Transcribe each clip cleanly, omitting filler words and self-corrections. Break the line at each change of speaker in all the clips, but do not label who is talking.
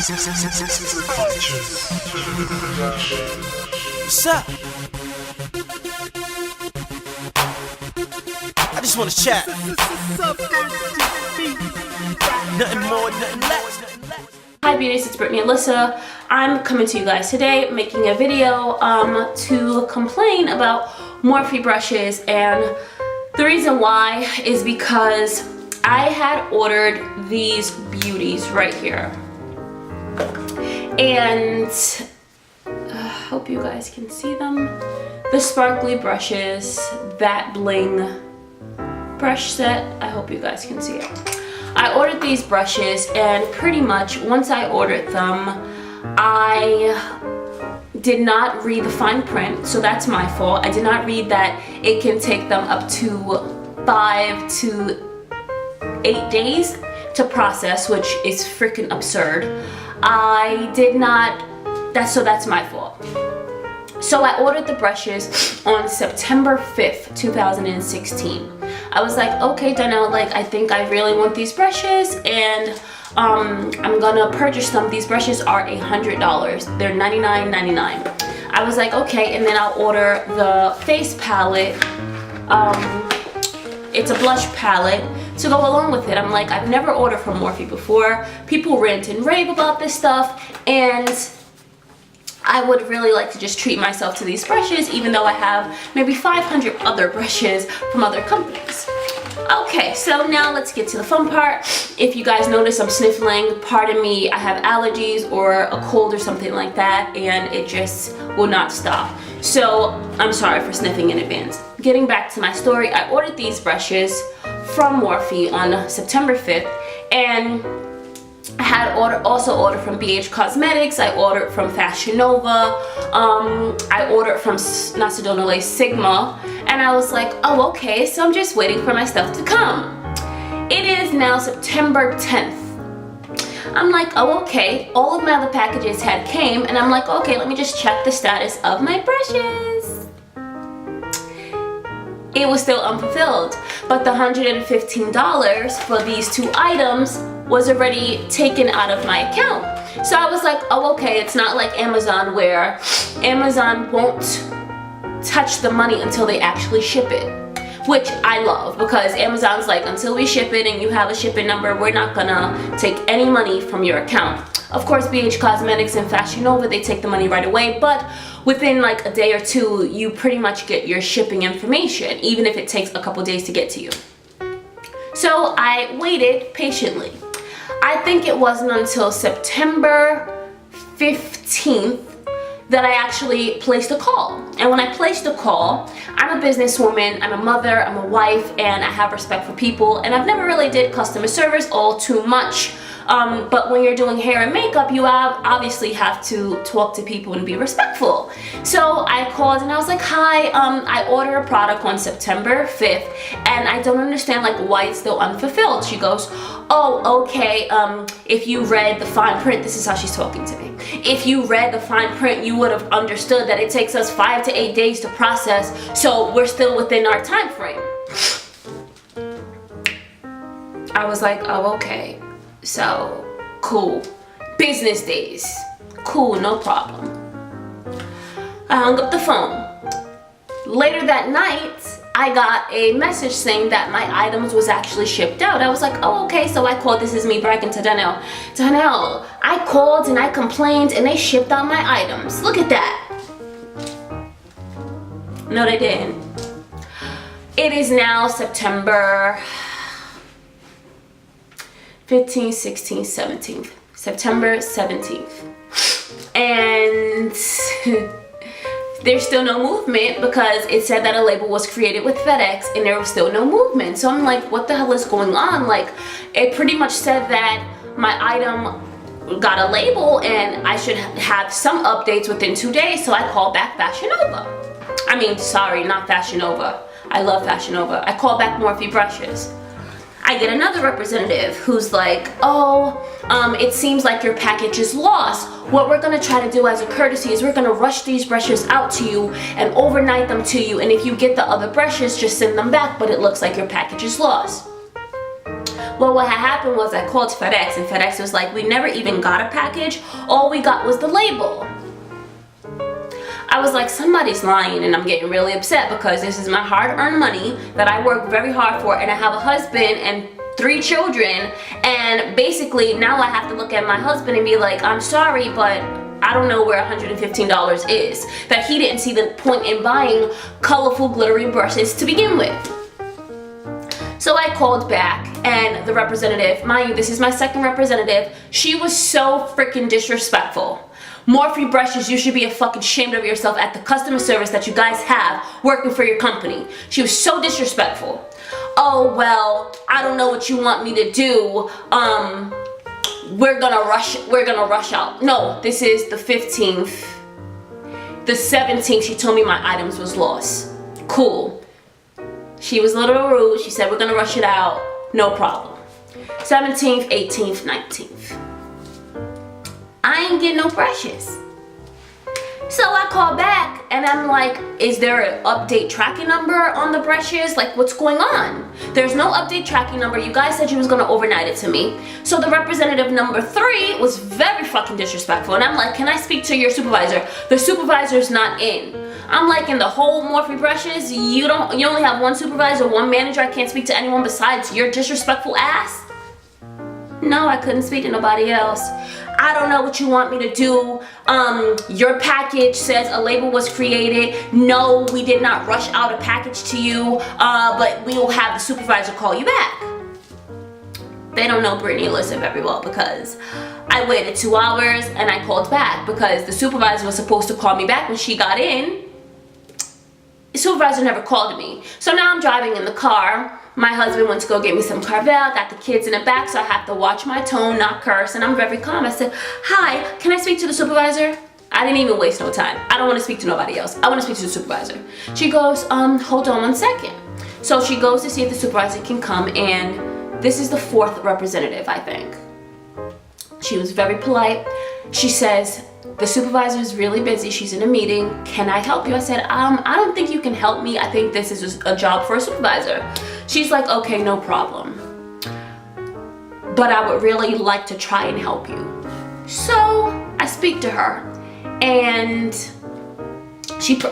What's up? I just wanna chat. Nothing more, nothing less.
Hi beauties, it's BRITTANYALISSA. I'm coming to you guys today making a video to complain about Morphe brushes, and the reason why is because I had ordered these Beauties right here, and I hope you guys can see them. The sparkly brushes, that Bling brush set, I hope you guys can see it. I ordered these brushes, and pretty much once I ordered them, I did not read the fine print, so that's my fault. I did not read that it can take them up to 5 to 8 days to process, which is freaking absurd. I did not, that's my fault. So I ordered the brushes on September 5th, 2016. I was like, okay, Donnell, like, I think I really want these brushes, and I'm gonna purchase them. These brushes are $100. They're $99.99. I was like, okay, and then I'll order the face palette. It's a blush palette to go along with it. I'm like, I've never ordered from Morphe before. People rant and rave about this stuff, and I would really like to just treat myself to these brushes, even though I have maybe 500 other brushes from other companies. Okay, so now let's get to the fun part. If you guys notice I'm sniffling, pardon me, I have allergies or a cold or something like that, and it just will not stop. So I'm sorry for sniffing in advance. Getting back to my story, I ordered these brushes from Morphe on September 5th, and I had also ordered from BH Cosmetics. I ordered from Fashion Nova. I ordered from not Sedona, like Sigma, and I was like, oh, okay, so I'm just waiting for my stuff to come. It is now September 10th. I'm like, oh, okay, all of my other packages had came, and I'm like, okay, let me just check the status of my brushes. It was still unfulfilled, but the $115 for these 2 items was already taken out of my account. So I was like, oh, okay, it's not like Amazon, where Amazon won't touch the money until they actually ship it, which I love, because Amazon's like, until we ship it and you have a shipping number, we're not gonna take any money from your account. Of course, BH Cosmetics and Fashion Nova, they take the money right away, but within like a day or 2, you pretty much get your shipping information, even if it takes a couple days to get to you. So I waited patiently. I think it wasn't until September 15th that I actually placed a call. And when I placed a call, I'm a businesswoman, I'm a mother, I'm a wife, and I have respect for people, and I've never really did customer service all too much. But when you're doing hair and makeup, you obviously have to talk to people and be respectful. So I called and I was like, hi, I ordered a product on September 5th, and I don't understand like why it's still unfulfilled. She goes, oh, okay, if you read the fine print, this is how she's talking to me. If you read the fine print, you would have understood that it takes us 5 to 8 days to process, so we're still within our time frame. I was like, oh, okay. So, cool. Business days. Cool, no problem. I hung up the phone. Later that night, I got a message saying that my items was actually shipped out. I was like, oh, okay, so I called. This is me bragging to Donnell. Donnell, I called and I complained and they shipped out my items. Look at that. No, they didn't. It is now September 15th, 16th, 17th. September 17th. And there's still no movement, because it said that a label was created with FedEx and there was still no movement. So I'm like, what the hell is going on? Like, it pretty much said that my item got a label and I should have some updates within 2 days. So I called back Fashion Nova. I mean, sorry, not Fashion Nova. I love Fashion Nova. I called back Morphe brushes. I get another representative who's like, oh, it seems like your package is lost. What we're gonna try to do as a courtesy is we're gonna rush these brushes out to you and overnight them to you, and if you get the other brushes, just send them back, but it looks like your package is lost. Well, what had happened was I called FedEx, and FedEx was like, we never even got a package. All we got was the label. I was like, somebody's lying, and I'm getting really upset because this is my hard-earned money that I work very hard for, and I have a husband and 3 children, and basically now I have to look at my husband and be like, I'm sorry, but I don't know where $115 is. That he didn't see the point in buying colorful glittery brushes to begin with. So I called back, and the representative, mind you, this is my second representative, she was so freaking disrespectful. Morphe brushes, you should be fucking ashamed of yourself at the customer service that you guys have working for your company. She was so disrespectful. Oh, well, I don't know what you want me to do. We're gonna rush out. No, this is the 15th. The 17th, she told me my items was lost. Cool. She was a little rude. She said, we're gonna rush it out. No problem. 17th, 18th, 19th. I ain't getting no brushes. So I call back and I'm like, is there an update tracking number on the brushes? Like, what's going on? There's no update tracking number. You guys said you was gonna overnight it to me. So the representative number 3 was very fucking disrespectful. And I'm like, can I speak to your supervisor? The supervisor's not in. I'm like, in the whole Morphe brushes, you only have one supervisor, one manager. I can't speak to anyone besides your disrespectful ass? No, I couldn't speak to nobody else. I don't know what you want me to do. Your package says a label was created. No, we did not rush out a package to you, but we will have the supervisor call you back. They don't know BRITTANYALISSA very well because I waited 2 hours and I called back because the supervisor was supposed to call me back when she got in. The supervisor never called me. So now I'm driving in the car. My husband went to go get me some Carvel, got the kids in the back, so I have to watch my tone, not curse, and I'm very calm. I said, hi, can I speak to the supervisor? I didn't even waste no time. I don't want to speak to nobody else. I want to speak to the supervisor. She goes, hold on 1 second. So she goes to see if the supervisor can come, and this is the 4th representative, I think. She was very polite. She says, the supervisor is really busy. She's in a meeting. Can I help you? I said, I don't think you can help me. I think this is a job for a supervisor. She's like, okay, no problem. But I would really like to try and help you. So I speak to her, and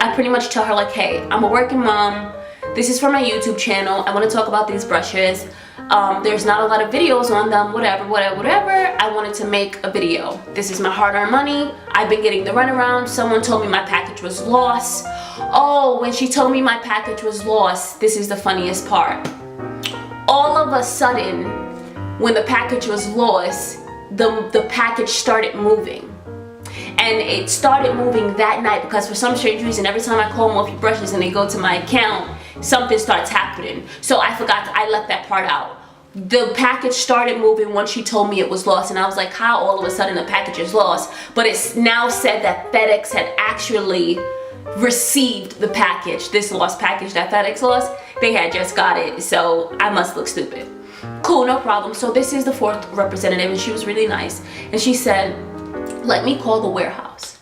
I pretty much tell her like, hey, I'm a working mom. This is for my YouTube channel. I want to talk about these brushes. There's not a lot of videos on them, whatever. I wanted to make a video. This is my hard-earned money. I've been getting the runaround. Someone told me my package was lost. Oh, when she told me my package was lost, this is the funniest part. All of a sudden, when the package was lost, the package started moving. And it started moving that night because for some strange reason, every time I call Morphe brushes and they go to my account, something starts happening. So I left that part out. The package started moving once she told me it was lost, and I was like, how all of a sudden the package is lost? But it's now said that FedEx had actually received the package, this lost package that FedEx lost. They had just got it, so I must look stupid. Cool, no problem. So this is the 4th representative, and she was really nice. And she said, let me call the warehouse.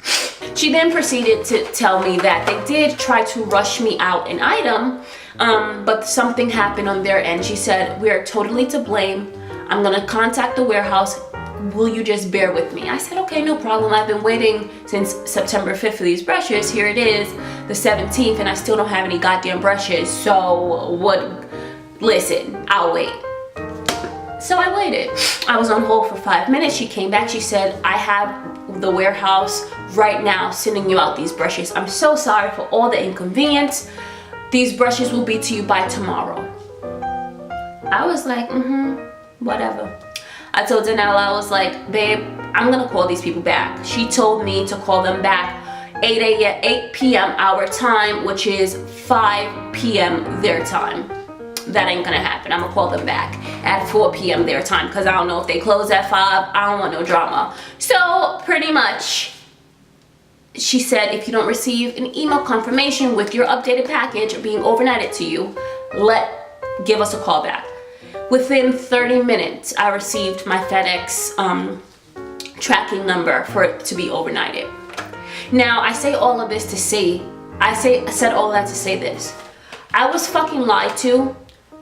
She then proceeded to tell me that they did try to rush me out an item, but something happened on their end. She said, we are totally to blame. I'm gonna contact the warehouse. Will you just bear with me? I said, okay, no problem. I've been waiting since September 5th for these brushes. Here it is, the 17th, and I still don't have any goddamn brushes. So listen, I'll wait. So I waited. I was on hold for 5 minutes. She came back. She said, I have the warehouse right now sending you out these brushes. I'm so sorry for all the inconvenience. These brushes will be to you by tomorrow. I was like, whatever. I told Danelle, I was like, babe, I'm gonna call these people back. She told me to call them back 8 p.m. our time, which is 5 p.m. their time. That ain't gonna happen. I'm gonna call them back at 4 p.m. their time because I don't know if they close at 5. I don't want no drama. So pretty much, she said, if you don't receive an email confirmation with your updated package being overnighted to you, give us a call back. Within 30 minutes, I received my FedEx tracking number for it to be overnighted. Now, I say all of this to say, I said all of that to say this. I was fucking lied to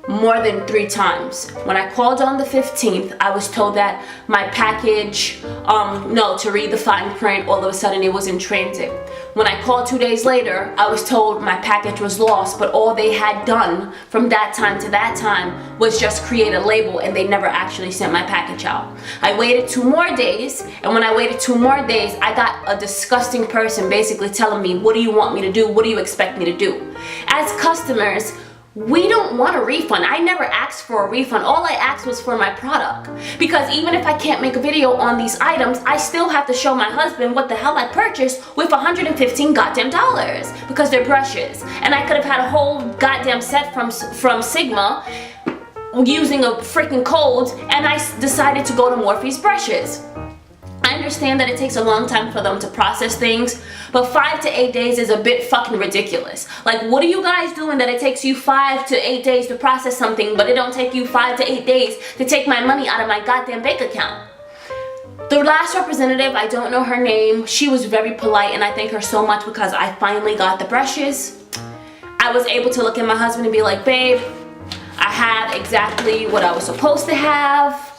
more than 3 times. When I called on the 15th, I was told that my package, no, to read the fine print, all of a sudden it was in transit. When I called 2 days later, I was told my package was lost, but all they had done from that time to that time was just create a label, and they never actually sent my package out. I waited 2 more days, and when I waited 2 more days, I got a disgusting person basically telling me, what do you want me to do? What do you expect me to do? As customers, we don't want a refund. I never asked for a refund. All I asked was for my product. Because even if I can't make a video on these items, I still have to show my husband what the hell I purchased with $115 goddamn dollars. Because they're brushes. And I could have had a whole goddamn set from Sigma using a freaking code, and I decided to go to Morphe's brushes. I understand that it takes a long time for them to process things, but 5 to 8 days is a bit fucking ridiculous. Like, what are you guys doing that it takes you 5 to 8 days to process something, but it don't take you 5 to 8 days to take my money out of my goddamn bank account? The last representative, I don't know her name, she was very polite, and I thank her so much because I finally got the brushes. I was able to look at my husband and be like, babe, I have exactly what I was supposed to have.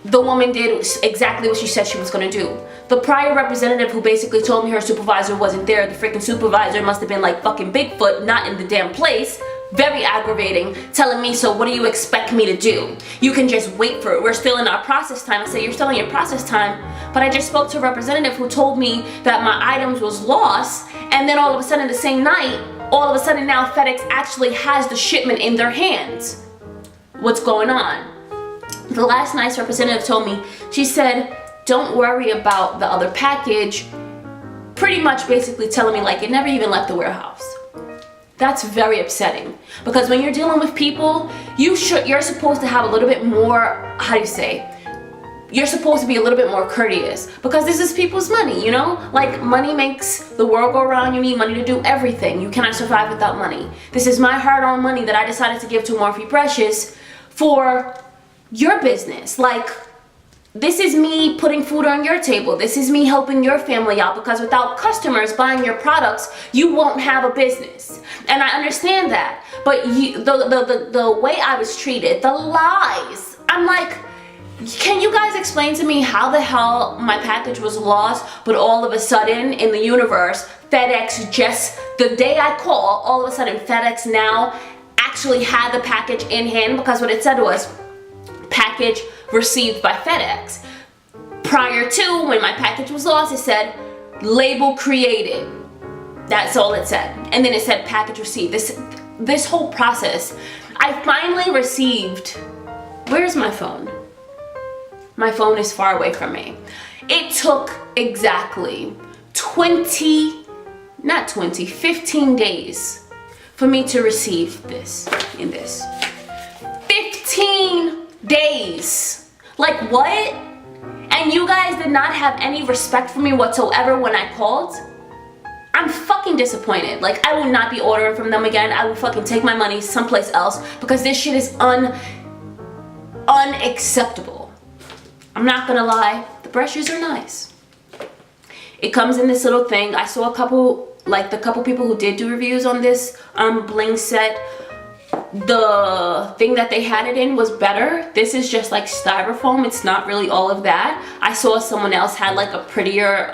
The woman did exactly what she said she was going to do. The prior representative who basically told me her supervisor wasn't there, the freaking supervisor must have been like fucking Bigfoot, not in the damn place. Very aggravating, telling me, so what do you expect me to do? You can just wait for it. We're still in our process time. I say, you're still in your process time, but I just spoke to a representative who told me that my items was lost, and then all of a sudden the same night, all of a sudden now FedEx actually has the shipment in their hands. What's going on? The last night's representative told me, she said, don't worry about the other package, pretty much basically telling me like it never even left the warehouse. That's very upsetting, because when you're dealing with people, you're supposed to have a little bit more, how do you say, you're supposed to be a little bit more courteous, because this is people's money, you know? Like, money makes the world go around. You need money to do everything. You cannot survive without money. This is my hard-earned money that I decided to give to Morphe Precious for your business. Like, this is me putting food on your table. This is me helping your family out, because without customers buying your products, you won't have a business. And I understand that, but the way I was treated, the lies, I'm like, can you guys explain to me how the hell my package was lost, but all of a sudden in the universe, FedEx just, the day I call, all of a sudden FedEx now actually had the package in hand, because what it said was, package received by FedEx. Prior to, when my package was lost, it said label created. That's all it said. And then it said package received. This whole process, I finally received, where's my phone? My phone is far away from me. It took exactly 15 days for me to receive this in this. 15 days. Like, what? And you guys did not have any respect for me whatsoever when I called? I'm fucking disappointed. Like, I will not be ordering from them again. I will fucking take my money someplace else, because this shit is unacceptable. I'm not gonna lie, the brushes are nice. It comes in this little thing. I saw a couple, like the couple people who did do reviews on this Bling set. The thing that they had it in was better. This is just like styrofoam. It's not really all of that. I saw someone else had like a prettier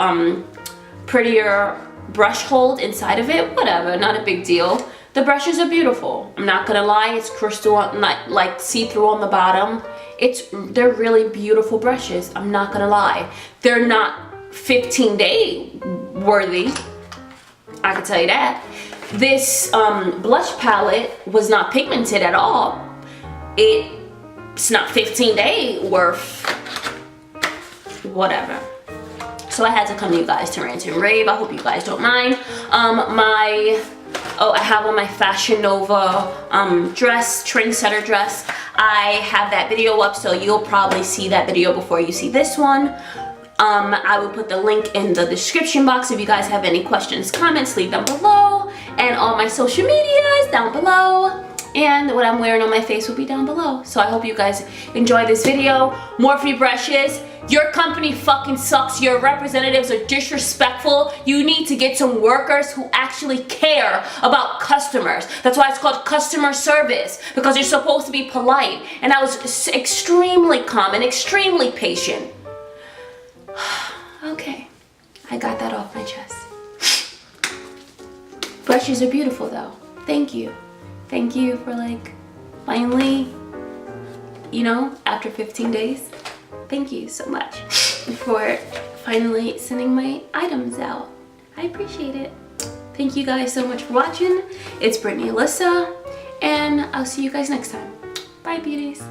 brush hold inside of it. Whatever, not a big deal. The brushes are beautiful. I'm not gonna lie, it's crystal, not like see-through on the bottom. They're really beautiful brushes. I'm not gonna lie. They're not 15-day worthy, I can tell you that. This blush palette was not pigmented at all. It's not 15-day worth, whatever. So I had to come to you guys to rant and rave. I hope you guys don't mind. I have on my Fashion Nova dress, trendsetter dress. I have that video up, so you'll probably see that video before you see this one. I will put the link in the description box. If you guys have any questions, comments, leave them below. And all my social medias down below. And what I'm wearing on my face will be down below. So I hope you guys enjoy this video. Morphe brushes. Your company fucking sucks. Your representatives are disrespectful. You need to get some workers who actually care about customers. That's why it's called customer service, because you're supposed to be polite. And I was extremely calm and extremely patient. Okay, I got that off my chest. Brushes are beautiful though. Thank you. Thank you for like finally, you know, after 15 days. Thank you so much for finally sending my items out. I appreciate it. Thank you guys so much for watching. It's BRITTANYALISSSA, and I'll see you guys next time. Bye, beauties.